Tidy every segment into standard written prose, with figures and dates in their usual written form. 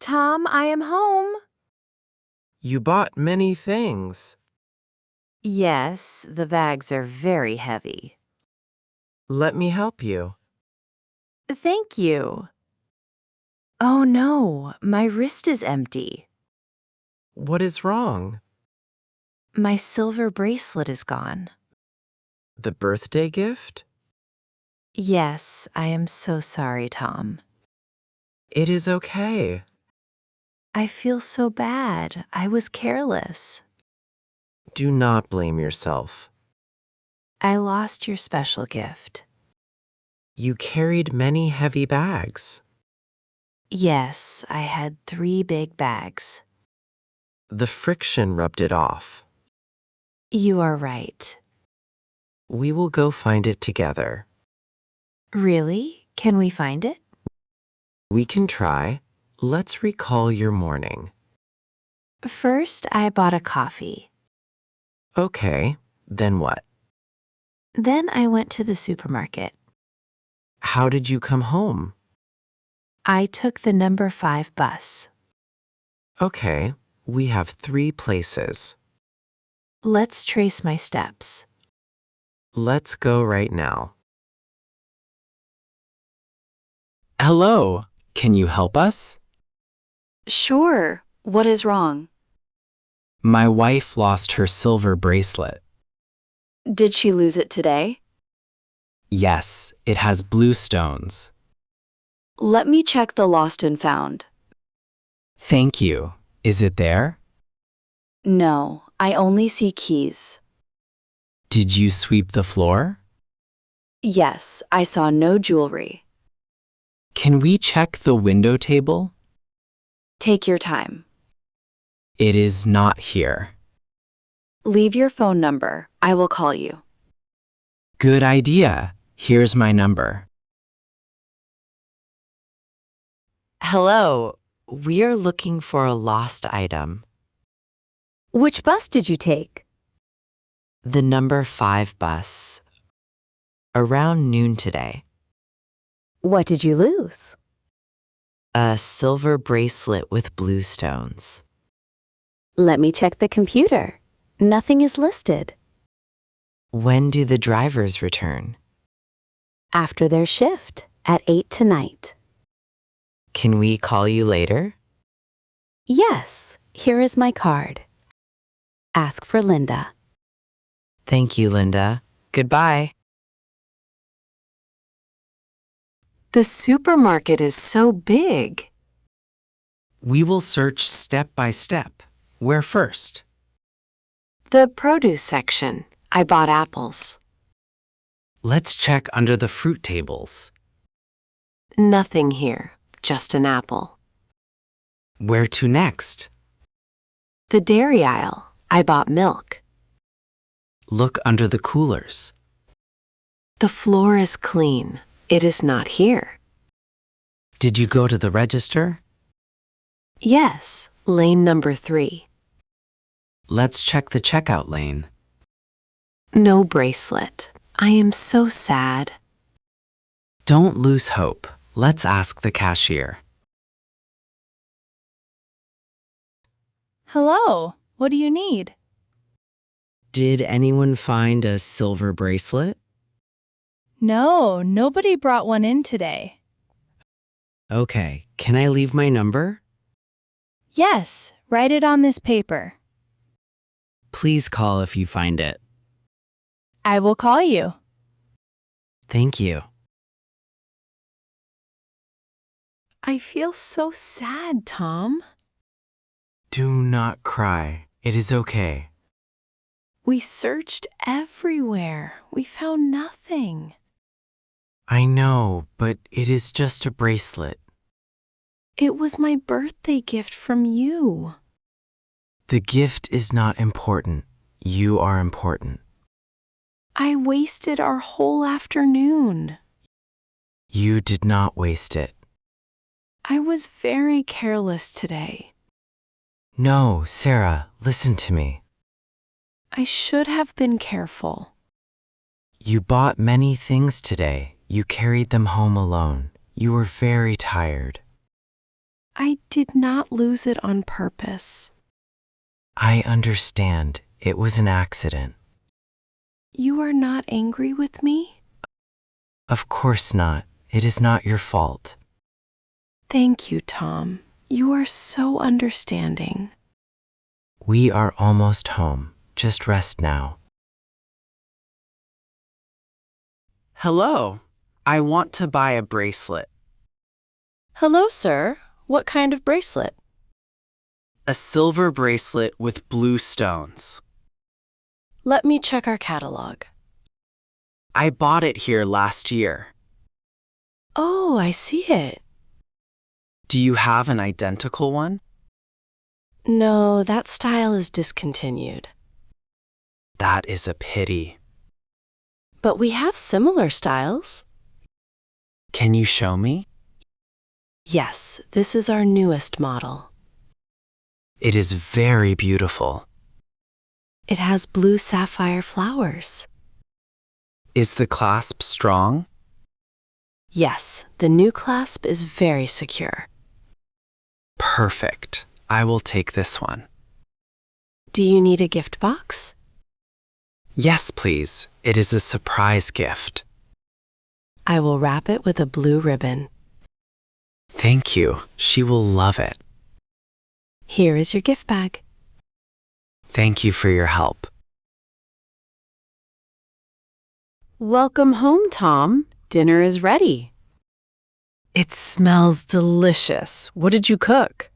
Tom, I am home. You bought many things. Yes, the bags are very heavy. Let me help you. Thank you. Oh no, my wrist is empty. What is wrong? My silver bracelet is gone. The birthday gift? Yes, I am so sorry, Tom. It is okay. I feel so bad. I was careless. Do not blame yourself. I lost your special gift. You carried many heavy bags. Yes, I had 3 big bags. The friction rubbed it off. You are right. We will go find it together. Really? Can we find it? We can try. Let's recall your morning. First, I bought a coffee. Okay, then what? Then I went to the supermarket. How did you come home? I took the number 5 bus. Okay, we have 3 places. Let's trace my steps. Let's go right now. Hello, can you help us? Sure. What is wrong? My wife lost her silver bracelet. Did she lose it today? Yes, it has blue stones. Let me check the lost and found. Thank you. Is it there? No, I only see keys. Did you sweep the floor? Yes, I saw no jewelry. Can we check the window table? Take your time. It is not here. Leave your phone number. I will call you. Good idea. Here's my number. Hello, we are looking for a lost item. Which bus did you take? The number 5 bus. Around noon today. What did you lose? A silver bracelet with blue stones. Let me check the computer. Nothing is listed. When do the drivers return? After their shift, at 8 tonight. Can we call you later? Yes, here is my card. Ask for Linda. Thank you, Linda. Goodbye. The supermarket is so big. We will search step by step. Where first? The produce section. I bought apples. Let's check under the fruit tables. Nothing here, just an apple. Where to next? The dairy aisle. I bought milk. Look under the coolers. The floor is clean. It is not here. Did you go to the register? Yes, lane number 3. Let's check the checkout lane. No bracelet. I am so sad. Don't lose hope. Let's ask the cashier. Hello, what do you need? Did anyone find a silver bracelet? No, nobody brought one in today. Okay, can I leave my number? Yes, write it on this paper. Please call if you find it. I will call you. Thank you. I feel so sad, Tom. Do not cry. It is okay. We searched everywhere. We found nothing. I know, but it is just a bracelet. It was my birthday gift from you. The gift is not important. You are important. I wasted our whole afternoon. You did not waste it. I was very careless today. No, Sarah, listen to me. I should have been careful. You bought many things today. You carried them home alone. You were very tired. I did not lose it on purpose. I understand. It was an accident. You are not angry with me? Of course not. It is not your fault. Thank you, Tom. You are so understanding. We are almost home. Just rest now. Hello. I want to buy a bracelet. Hello, sir. What kind of bracelet? A silver bracelet with blue stones. Let me check our catalog. I bought it here last year. Oh, I see it. Do you have an identical one? No, that style is discontinued. That is a pity. But we have similar styles. Can you show me? Yes, this is our newest model. It is very beautiful. It has blue sapphire flowers. Is the clasp strong? Yes, the new clasp is very secure. Perfect. I will take this one. Do you need a gift box? Yes, please. It is a surprise gift. I will wrap it with a blue ribbon. Thank you. She will love it. Here is your gift bag. Thank you for your help. Welcome home, Tom. Dinner is ready. It smells delicious. What did you cook?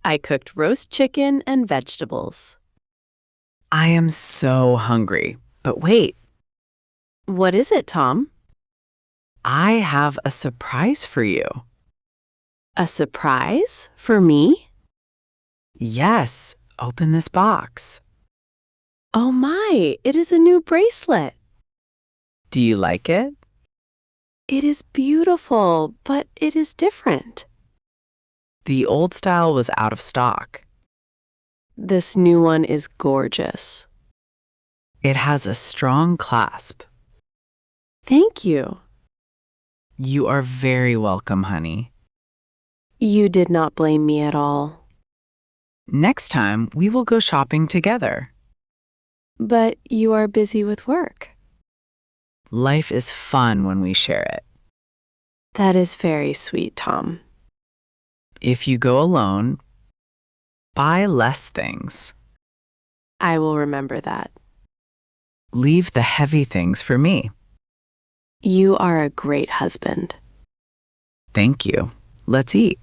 I cooked roast chicken and vegetables. I am so hungry. But wait, What is it, Tom? I have a surprise for you. A surprise? For me? Yes, open this box. Oh my, it is a new bracelet. Do you like it? It is beautiful, but it is different. The old style was out of stock. This new one is gorgeous. It has a strong clasp. Thank you. You are very welcome, honey. You did not blame me at all. Next time, we will go shopping together. But you are busy with work. Life is fun when we share it. That is very sweet, Tom. If you go alone, buy less things. I will remember that. Leave the heavy things for me. You are a great husband. Thank you. Let's eat.